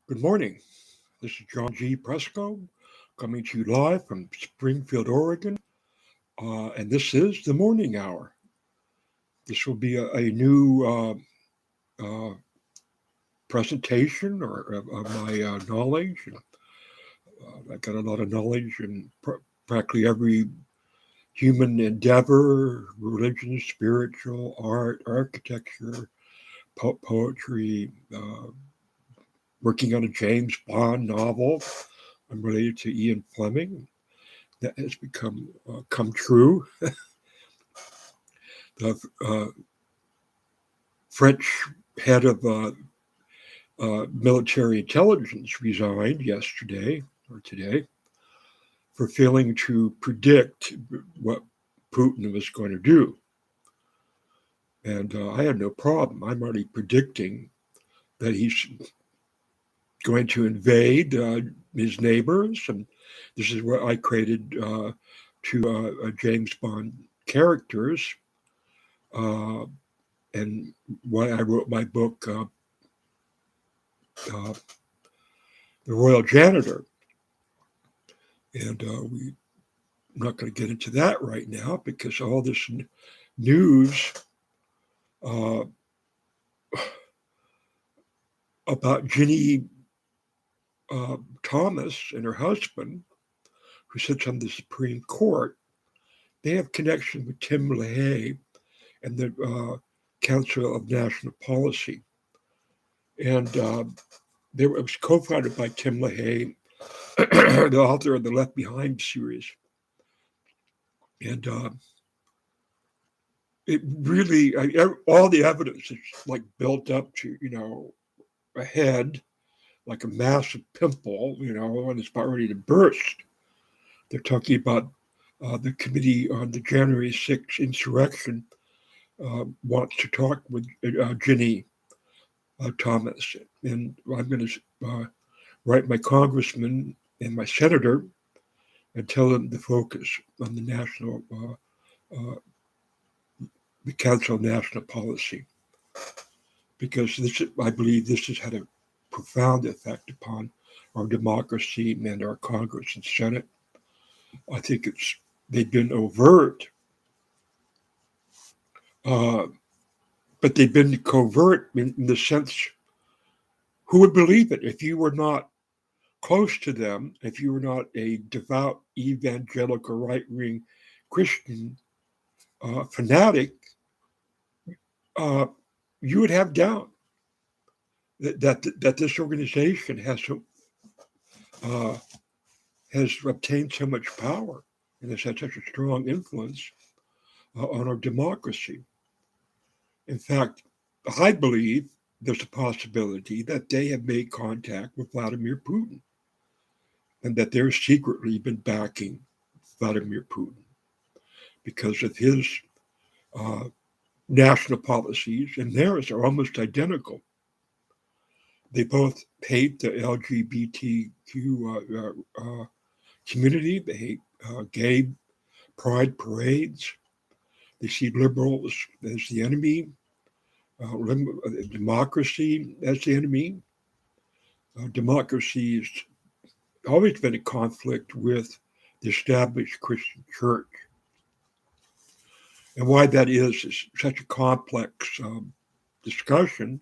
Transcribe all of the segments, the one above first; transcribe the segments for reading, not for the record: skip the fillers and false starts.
Good morning. This is John G. Presco coming to you live from Springfield, Oregon. And this is the Mourning Hour. This will be a new uh, presentation of my knowledge. I got a lot of knowledge in practically every human endeavor, religion, spiritual, art, architecture, poetry, working on a James Bond novel. I'm related to Ian Fleming. That has become come true. The French head of military intelligence resigned yesterday or today for failing to predict what Putin was going to do. And I had no problem. I'm already predicting that he's going to invade his neighbors. And this is what I created two James Bond characters. Uh, and why I wrote my book, uh, The Royal Janitor. And I'm not going to get into that right now because all this news uh, about Ginny Thomas and her husband, who sits on the Supreme Court, they have connection with Tim LaHaye and the Council of National Policy. And it was co-founded by Tim LaHaye, the author of the Left Behind series. And it really, all the evidence is like built up to, a head, like a massive pimple, and it's about ready to burst. They're talking about the committee on the January 6th insurrection wants to talk with Ginny Thomas. And I'm going to write my congressman and my senator and tell them to focus on the Council of National Policy, because I believe this has had a profound effect upon our democracy and our Congress and Senate. I think they've been overt, uh, but they've been covert in the sense, who would believe it if you were not close to them, if you were not a devout evangelical right-wing Christian fanatic, uh, you would have doubt that this organization uh, has obtained so much power and has had such a strong influence on our democracy. In fact, I believe there's a possibility that they have made contact with Vladimir Putin and that they're secretly been backing Vladimir Putin because of his uh, national policies, and theirs are almost identical. They both hate the LGBTQ community. They hate gay pride parades. They see liberals as the enemy, democracy as the enemy. Democracy has always been in conflict with the established Christian church. And why that is such a complex discussion,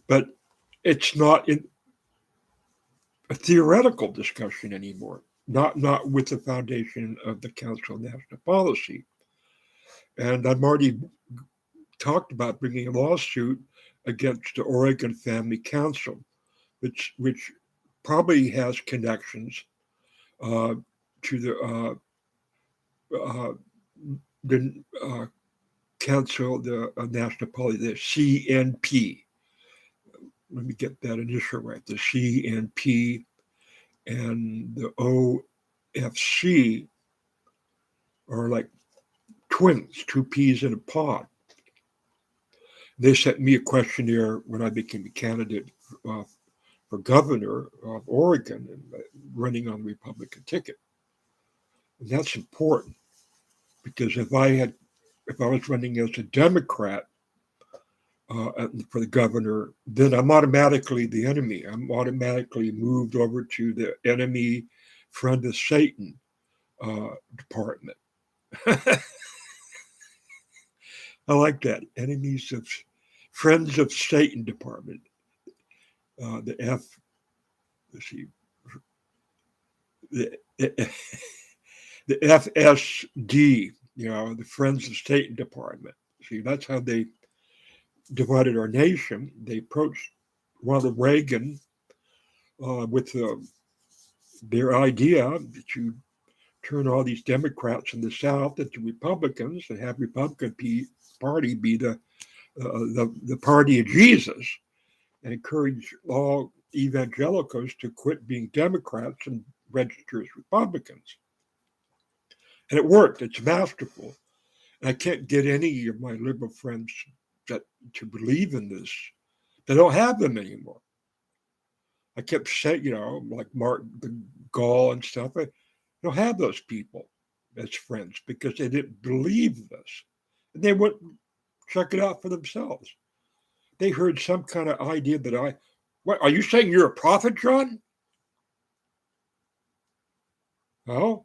but it's not a theoretical discussion anymore, not with the foundation of the Council of National Policy. And I've already talked about bringing a lawsuit against the Oregon Family Council, which probably has connections uh, to uh, the Council, the National Policy, the CNP. Let me get that initial right. The CNP and the OFC are like twins, two peas in a pod. They sent me a questionnaire when I became a candidate uh, for governor of Oregon and running on the Republican ticket. And that's important because if I was running as a Democrat, for the governor, then I'm automatically the enemy. I'm automatically moved over to the enemy, friend of Satan department. I like that. Enemies of Friends of Satan department. The F. Let's see. The, the FSD. The Friends of Satan department. See, that's how they divided our nation. They approached Ronald Reagan with their idea that you turn all these Democrats in the South into Republicans and have Republican Party be the party of Jesus, and encourage all evangelicals to quit being Democrats and register as Republicans. And it worked. It's masterful. And I can't get any of my liberal friends to believe in this. They don't have them anymore. I kept saying, like Martin the Gaull and stuff, I don't have those people as friends because they didn't believe this. And they wouldn't check it out for themselves. They heard some kind of idea that what, are you saying you're a prophet, John? Oh,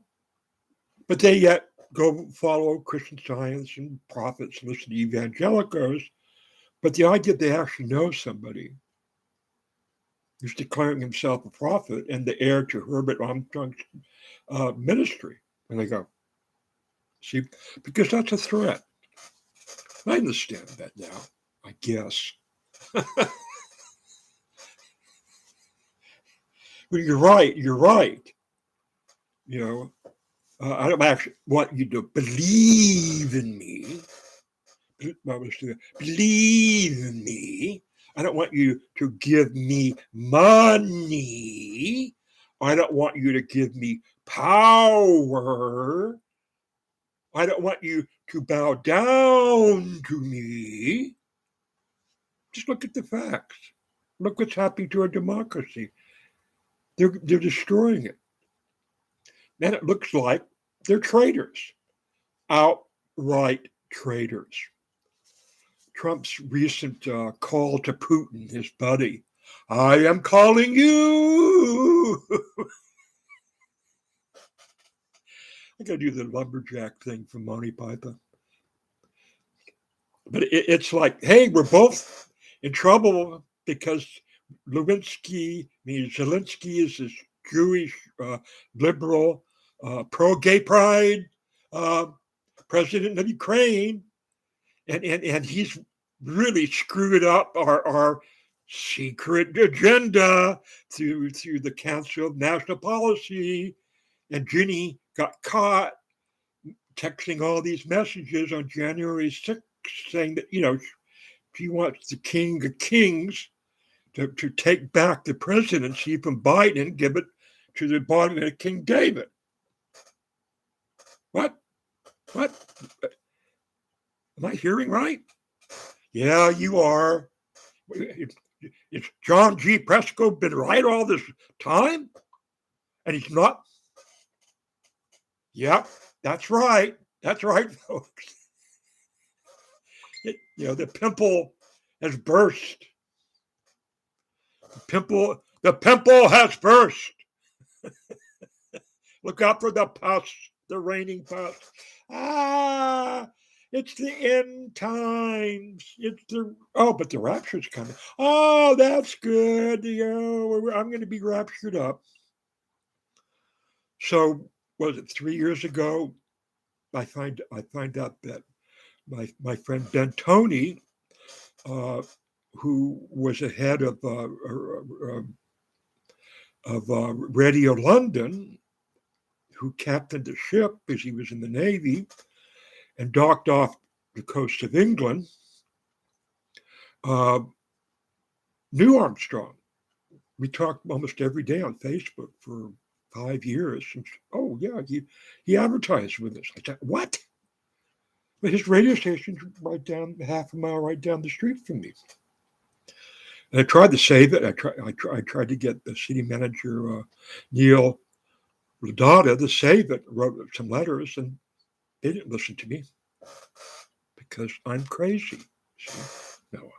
but they yet go follow Christian Science and prophets, listen to evangelicals. But the idea they actually know somebody who's declaring himself a prophet and the heir to Herbert Armstrong's ministry. And they go, see, because that's a threat. I understand that now, I guess. But you're right. I don't actually want you to believe in me. Believe in me. I don't want you to give me money. I don't want you to give me power. I don't want you to bow down to me. Just look at the facts. Look what's happening to our democracy. They're destroying it. And it looks like they're traitors, outright traitors. Trump's recent call to Putin, his buddy, I am calling you. I got to do the lumberjack thing from Monty Python. But it's like, hey, we're both in trouble because Zelensky is this Jewish liberal pro-gay pride president of Ukraine, and he's really screwed up our secret agenda through the Council of National Policy. And Ginny got caught texting all these messages on January 6th saying that, she wants the King of Kings to take back the presidency from Biden, give it to the body of King David. What? Am I hearing right? Yeah, you are. It's John G. Presco been right all this time? And he's not? Yep, that's right. That's right, folks. The pimple has burst. The pimple has burst. Look out for the pus, the raining pus. It's the end times. But the rapture's coming. Oh, that's good. I'm going to be raptured up. So, was it 3 years ago? I find out that my friend Ben Tony, who was the head of Radio London, who captained the ship because he was in the Navy and docked off the coast of England, knew Armstrong. We talked almost every day on Facebook for 5 years. And, he advertised with us. I said, what? But his radio station's right down half a mile right down the street from me. And I tried to save it. I tried to get the city manager, Neil Ladada, to save it, wrote some letters, and they didn't listen to me because I'm crazy. See? Noah.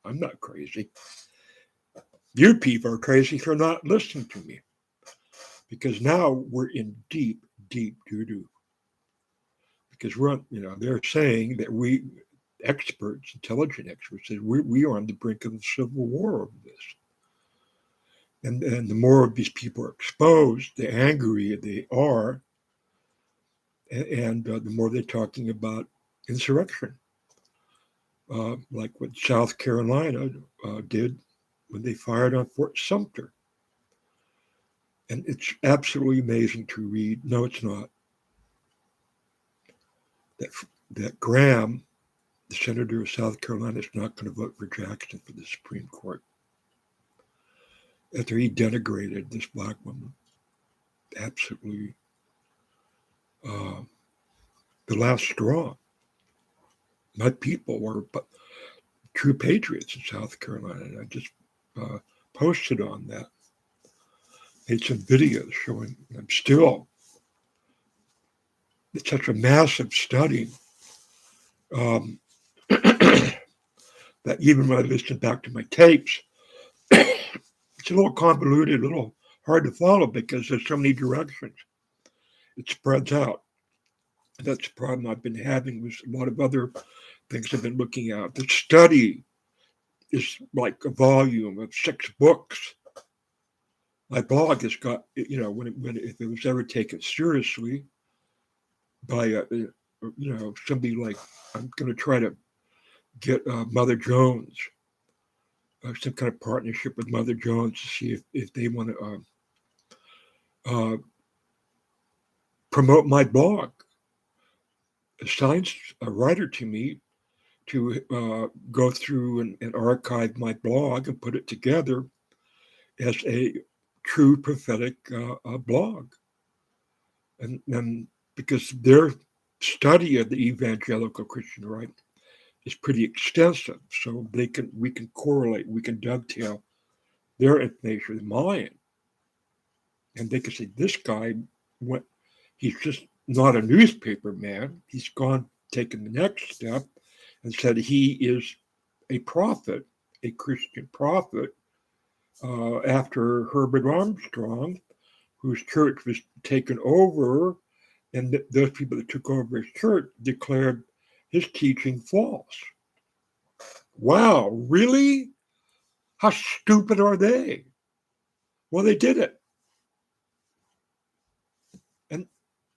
I'm not crazy. You people are crazy for not listening to me. Because now we're in deep, deep doo-doo. Because they're saying that experts, intelligent experts, that we are on the brink of the civil war over this. And the more of these people are exposed, the angrier they are, and the more they're talking about insurrection, like what South Carolina did when they fired on Fort Sumter. And it's absolutely amazing to read. No, it's not. That Graham, the senator of South Carolina, is not going to vote for Jackson for the Supreme Court. After he denigrated this black woman, absolutely the last straw. My people were true patriots in South Carolina, and I just posted on that. Made some videos showing I'm still. It's such a massive study that even when I listen back to my tapes, it's a little convoluted, a little hard to follow because there's so many directions. It spreads out. And that's the problem I've been having with a lot of other things I've been looking at. The study is like a volume of 6 books. My blog has got, if it was ever taken seriously by, somebody like, I'm going to try to get Mother Jones, some kind of partnership with Mother Jones to see if they want to promote my blog. Assigns a writer to me to go through and archive my blog and put it together as a true prophetic blog. And because their study of the evangelical Christian right is pretty extensive, so we can correlate, we can dovetail their information with mine, and they can say this guy he's just not a newspaper man. He's taken the next step and said he is a prophet, a Christian prophet, after Herbert Armstrong, whose church was taken over, and those people that took over his church declared his teaching false. Wow, really? How stupid are they? Well, they did it. And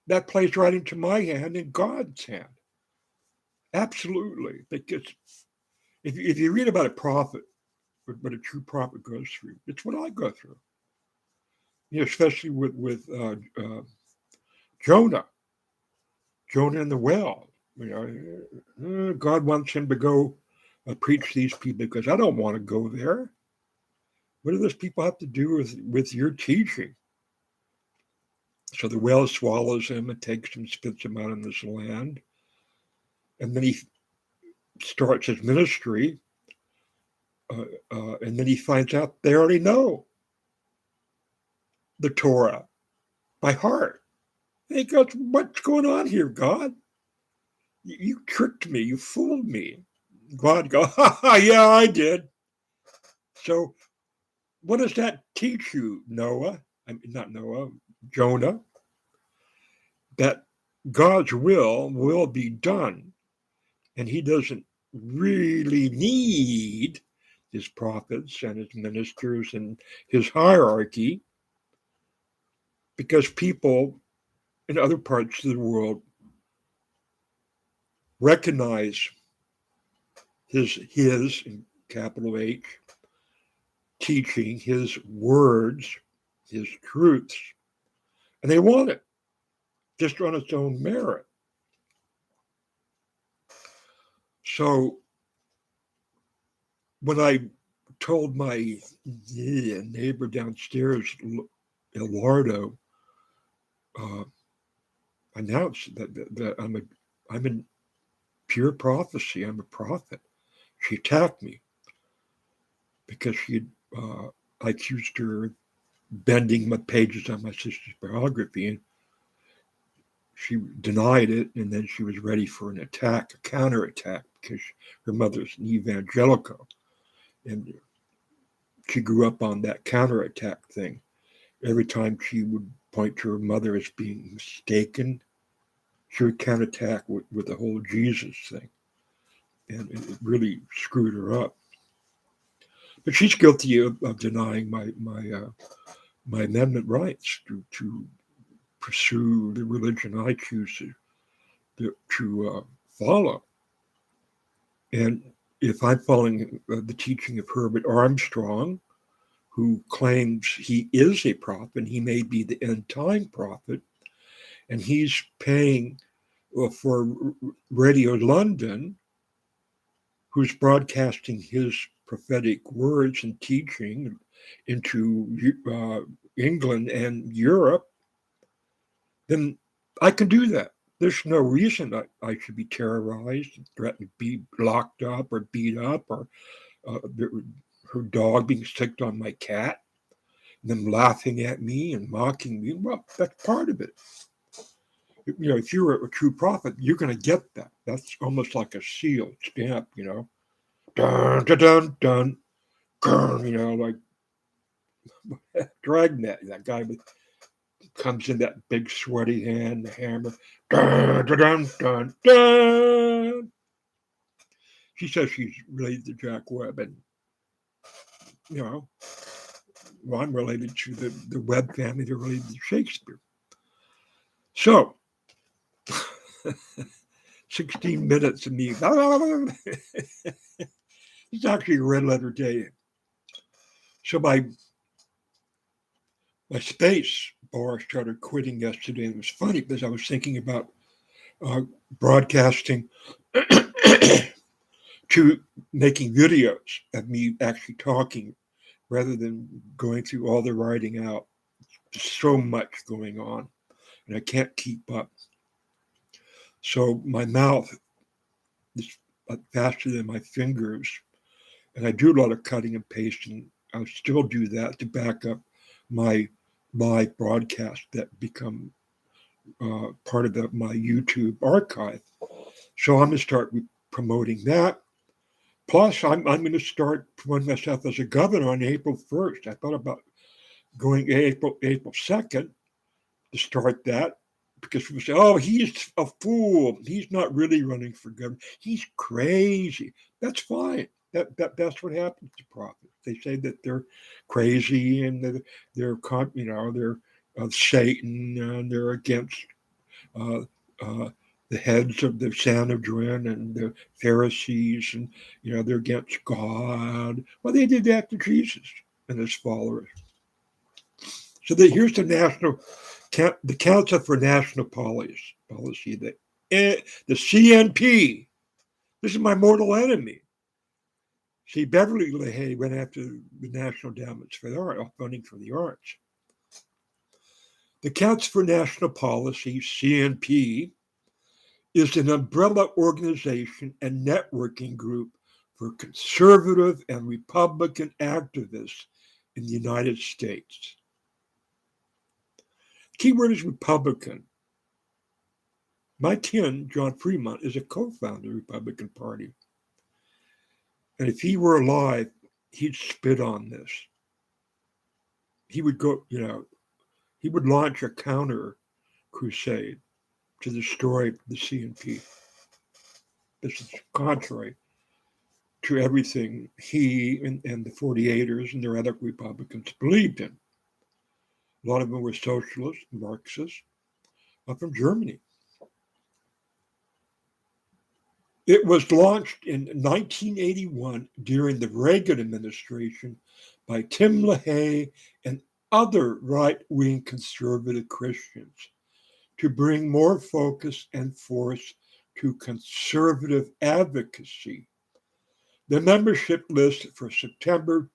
that plays right into my hand and God's hand. Absolutely. Because if you read about a prophet, what a true prophet goes through, it's what I go through. Especially with Jonah in the well. God wants him to go preach these people because I don't want to go there. What do those people have to do with your teaching? So the whale swallows him and takes him, spits him out in this land. And then he starts his ministry. And then he finds out they already know the Torah by heart. And he goes, what's going on here, God? You tricked me. You fooled me. God goes, yeah, I did. So what does that teach you, Noah? I mean, not Noah, Jonah. That God's will be done. And he doesn't really need his prophets and his ministers and his hierarchy, because people in other parts of the world recognize his in capital H teaching, his words, his truths, and they want it just on its own merit. So when I told my neighbor downstairs, Eduardo, announced that I'm in pure prophecy. I'm a prophet. She attacked me because I accused her bending my pages on my sister's biography, and she denied it. And then she was ready for an attack, a counterattack, because her mother's an evangelical. And she grew up on that counterattack thing. Every time she would point to her mother as being mistaken, she would counterattack with the whole Jesus thing. And it really screwed her up. But she's guilty of denying my amendment rights to pursue the religion I choose to follow. And if I'm following the teaching of Herbert Armstrong, who claims he is a prophet, he may be the end time prophet, and he's paying for Radio London, who's broadcasting his prophetic words and teaching into England and Europe, then I can do that. There's no reason I should be terrorized, threatened to be locked up or beat up, or her dog being sicked on my cat, and them laughing at me and mocking me. Well, that's part of it. If you're a true prophet, you're going to get that. That's almost like a seal stamp, dun, dun, dun, dun, like Dragnet, that guy comes in that big sweaty hand, the hammer, dun, dun, dun, dun, dun. She says she's related to Jack Webb, and well, I'm related to the Webb family. They're related to Shakespeare. So, 16 minutes of me. It's actually a red letter day. So my space bar started quitting yesterday. And it was funny because I was thinking about broadcasting to making videos of me actually talking rather than going through all the writing out. There's so much going on, and I can't keep up. So my mouth is faster than my fingers, and I do a lot of cutting and pasting. I'll still do that to back up my live broadcast that become part of my YouTube archive. So I'm going to start promoting that. Plus, I'm going to start promoting myself as a governor on April 1st. I thought about going April 2nd to start that, because people say, "Oh, he's a fool. He's not really running for governor. He's crazy." That's fine. That's what happens to prophets. They say that they're crazy and they're of Satan and they're against uh, the heads of the Sanhedrin and the Pharisees, and they're against God. Well, they did that to Jesus and his followers. So here's the Council for National Policy, the CNP. This is my mortal enemy. See, Beverly LaHaye went after the National Endowments for the Arts, funding for the arts. The Council for National Policy, CNP, is an umbrella organization and networking group for conservative and Republican activists in the United States. Keyword is Republican. My kin, John Fremont, is a co-founder of the Republican Party. And if he were alive, he'd spit on this. He would go, he would launch a counter crusade to destroy the CNP. This is contrary to everything he and the 48ers and their other Republicans believed in. A lot of them were socialists, Marxists, from Germany. It was launched in 1981 during the Reagan administration by Tim LaHaye and other right-wing conservative Christians to bring more focus and force to conservative advocacy. The membership list for September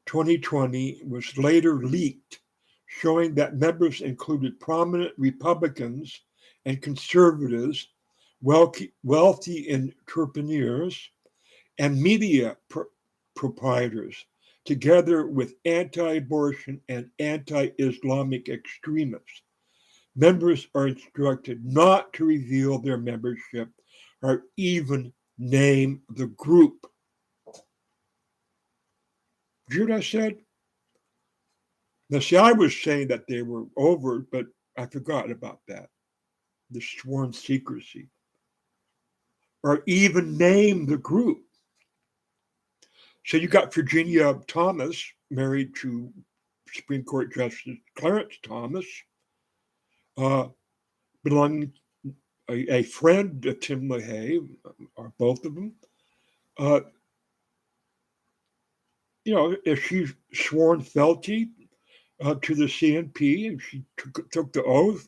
2020 was later leaked, showing that members included prominent Republicans and conservatives, wealthy entrepreneurs, and media proprietors, together with anti-abortion and anti-Islamic extremists. Members are instructed not to reveal their membership or even name the group. Do you hear what I said? Now, see, I was saying that they were over, but I forgot about that. The sworn secrecy. Or even name the group. So you got Virginia Thomas, married to Supreme Court Justice Clarence Thomas, uh, belonging a friend of Tim LaHaye, or both of them. Uh, if she's sworn fealty to the CNP and she took the oath,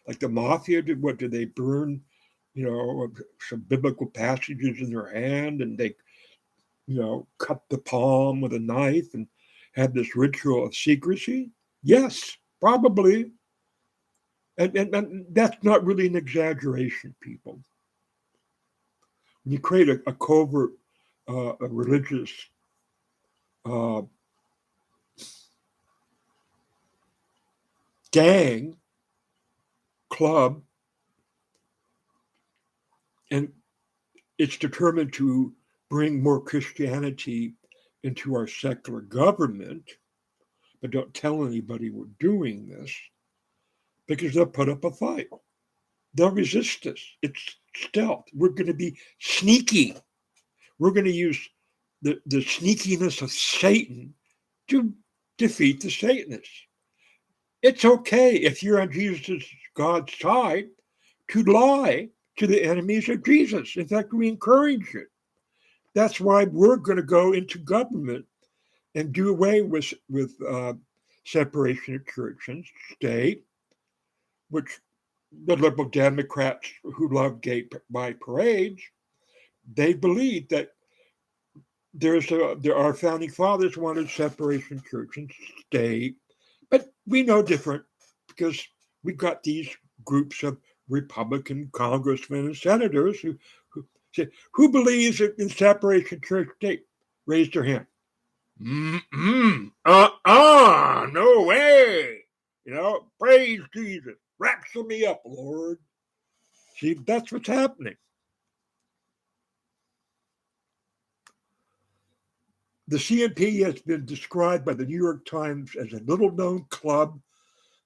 like the mafia did, what did they burn? Some biblical passages in their hand, and they, cut the palm with a knife and had this ritual of secrecy? Yes, probably. And that's not really an exaggeration, people. When you create a covert, a religious uh, gang, club, and it's determined to bring more Christianity into our secular government, but don't tell anybody we're doing this because they'll put up a fight. They'll resist us. It's stealth. We're going to be sneaky. We're going to use the sneakiness of Satan to defeat the Satanists. It's okay if you're on Jesus, God's side, to lie to the enemies of Jesus. In fact, we encourage it. That's why we're going to go into government and do away with separation of church and state, which the liberal Democrats who love gay by parades, they believe that our founding fathers wanted separation of church and state, but we know different because we've got these groups of Republican congressmen and senators who say, who believes in separation of church and state? Raise their hand. No way. Praise Jesus. Rapture me up, Lord. See, that's what's happening. The CNP has been described by the New York Times as a little-known club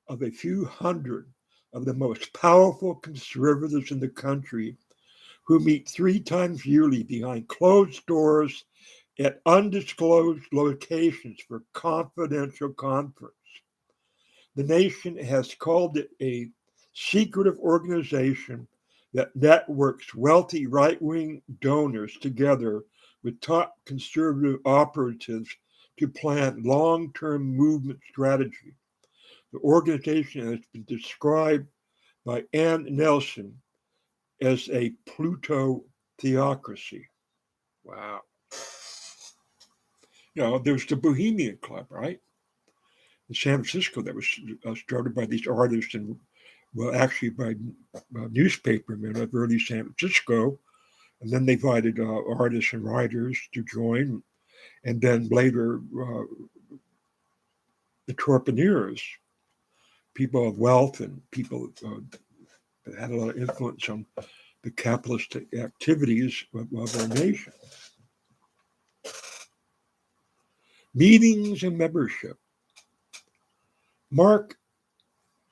of a few hundred of the most powerful conservatives in the country who meet 3 times yearly behind closed doors at undisclosed locations for confidential conference. The Nation has called it a secretive organization that networks wealthy right-wing donors together with top conservative operatives to plan long-term movement strategy. The organization has been described by Ann Nelson as a Pluto theocracy. Wow. There's the Bohemian Club, right? In San Francisco, that was started by these artists and, actually by newspapermen of early San Francisco. And then they invited artists and writers to join. And then later, the entrepreneurs, people of wealth and people that had a lot of influence on the capitalist activities of our nation. Meetings and membership. Mark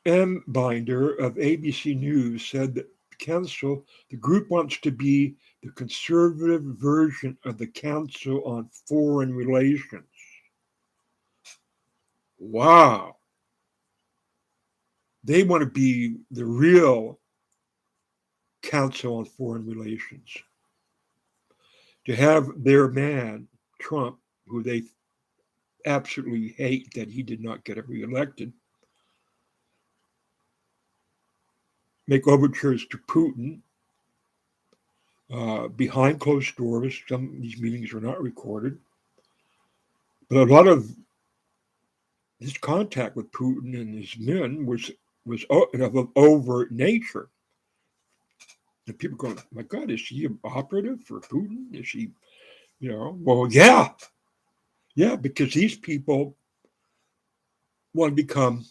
M. Binder of ABC News said that the group wants to be the conservative version of the Council on Foreign Relations. Wow. They want to be the real Council on Foreign Relations. To have their man, Trump, who they absolutely hate that he did not get reelected, make overtures to Putin behind closed doors. Some of these meetings are not recorded. But a lot of his contact with Putin and his men was of an overt nature. And people going, my God, is he an operative for Putin? Is he, well, yeah. Yeah, because these people want to become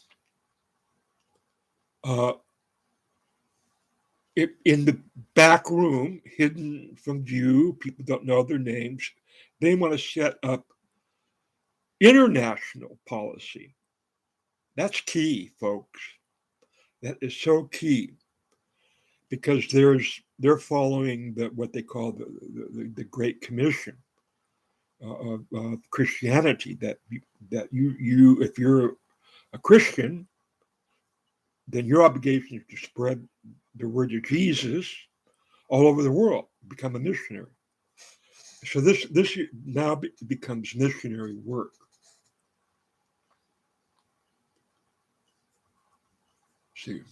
in the back room, hidden from view. People don't know their names. They want to set up International policy. That's key, folks. That is so key because they're following what they call the Great Commission of Christianity. That you if you're a Christian, then your obligation is to spread the word of Jesus all over the world, become a missionary. So this now becomes missionary work. See,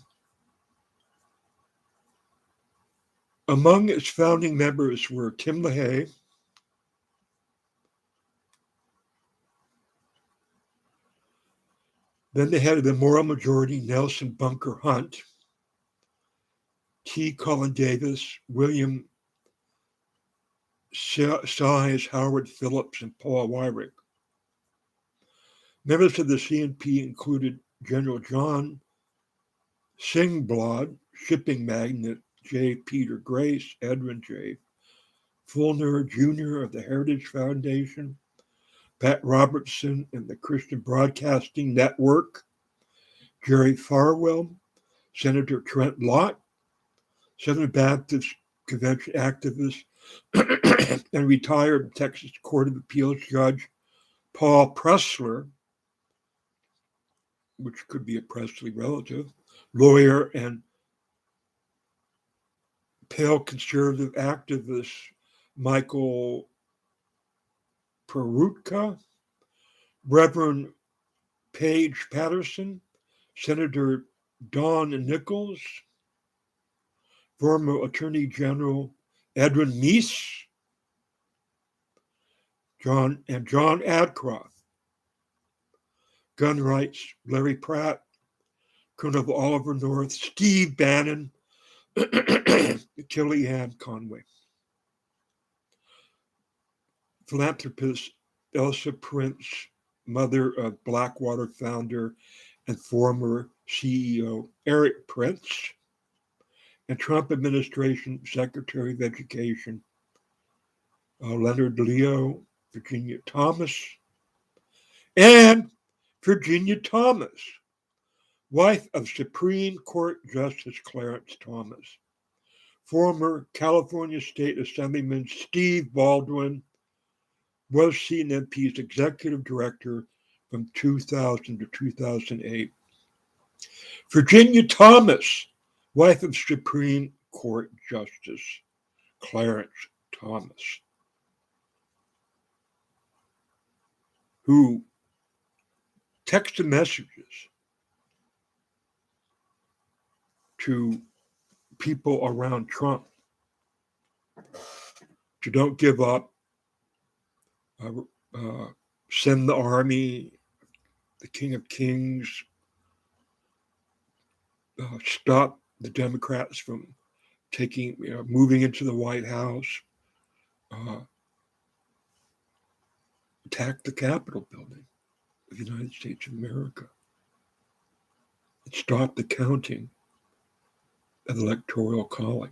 among its founding members were Tim LaHaye, then the head of the moral majority, Nelson Bunker Hunt, T. Colin Davis, William Size, Howard Phillips, and Paul Weyrich. Members of the CNP included General John Singblad, shipping magnate J. Peter Grace, Edwin J. Fulner Jr. of the Heritage Foundation, Pat Robertson and the Christian Broadcasting Network, Jerry Falwell, Senator Trent Lott, Southern Baptist Convention activist and retired Texas Court of Appeals Judge Paul Pressler, which could be a Presley relative, lawyer and pale conservative activist Michael Perutka, Reverend Paige Patterson, Senator Don Nichols, former Attorney General Edwin Meese, John Adcroft, gun rights Larry Pratt, Colonel Oliver North, Steve Bannon, Kellyanne Conway. Philanthropist Elsa Prince, mother of Blackwater founder and former CEO Eric Prince, and Trump administration Secretary of Education Leonard Leo, Virginia Thomas, and Virginia Thomas, wife of Supreme Court Justice Clarence Thomas, former California State Assemblyman Steve Baldwin, was CNNP's executive director from 2000 to 2008. Virginia Thomas, wife of Supreme Court Justice Clarence Thomas, who texted messages to people around Trump to don't give up, send the army, the King of Kings, stop the Democrats from moving into the White House, attack the Capitol building of the United States of America, and stop the counting of the Electoral College.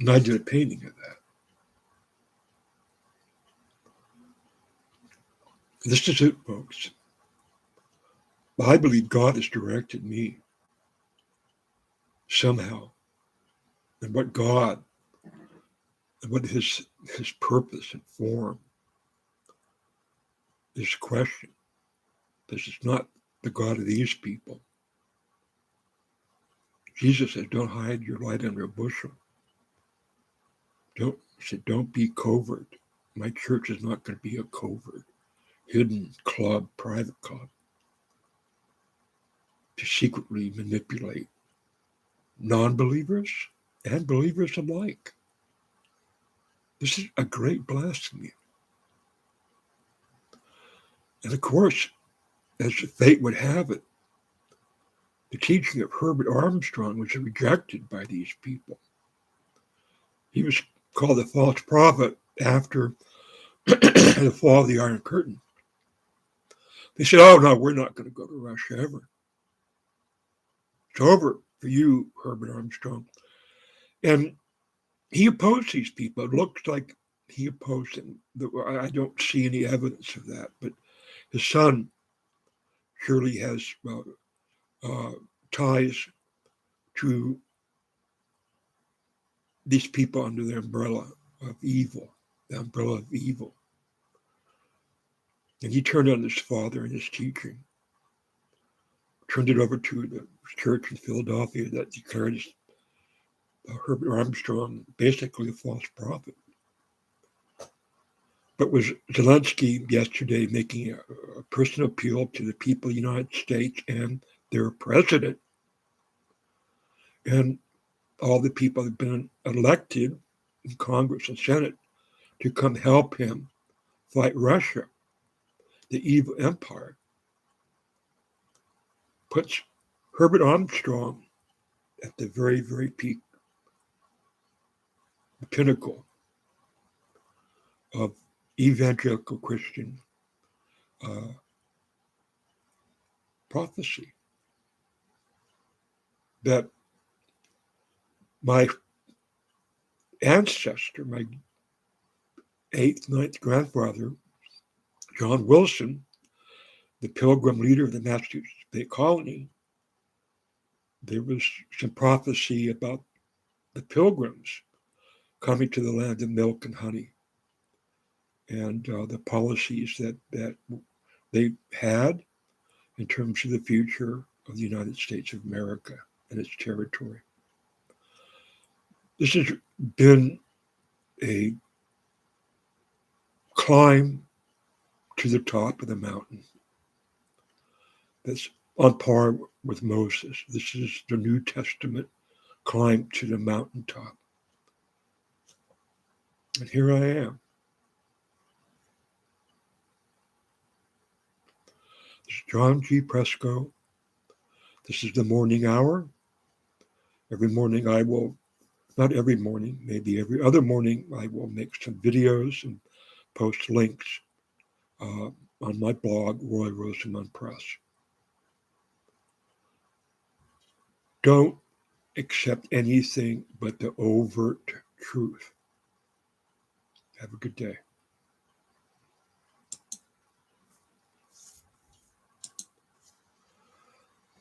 And I did a painting of that. This is it, folks. I believe God has directed me somehow, and what his purpose and form is question. This is not the God of these people. Jesus said, don't hide your light under a bushel. He said, don't be covert. My church is not going to be a covert, hidden club, private club, to secretly manipulate non-believers and believers alike. This is a great blasphemy. And of course, as fate would have it, the teaching of Herbert Armstrong was rejected by these people. He was called a false prophet after the fall of the Iron Curtain. They said, oh, no, we're not going to go to Russia ever. It's over for you, Herbert Armstrong. And he opposed these people. It looks like he opposed them. I don't see any evidence of that, but his son surely has uh, ties to these people under the umbrella of evil, the umbrella of evil. And he turned on his father and his teaching, turned it over to the church in Philadelphia that declared Herbert Armstrong basically a false prophet. But was Zelensky yesterday making a personal appeal to the people of the United States and their president and all the people that have been elected in Congress and Senate to come help him fight Russia, the evil empire, puts Herbert Armstrong at the very, very peak, the pinnacle of evangelical Christian uh, prophecy. That my ancestor, my eighth, ninth grandfather, John Wilson, the pilgrim leader of the Massachusetts Bay Colony, there was some prophecy about the pilgrims coming to the land of milk and honey and the policies that they had in terms of the future of the United States of America and its territory. This has been a climb to the top of the mountain that's on par with Moses. This is the New Testament climb to the mountaintop. And here I am. This is John G. Presco. This is the Mourning Hour. Every morning I will, not every morning, maybe every other morning, I will make some videos and post links on my blog, Roy Rosamond Press. Don't accept anything but the overt truth. Have a good day.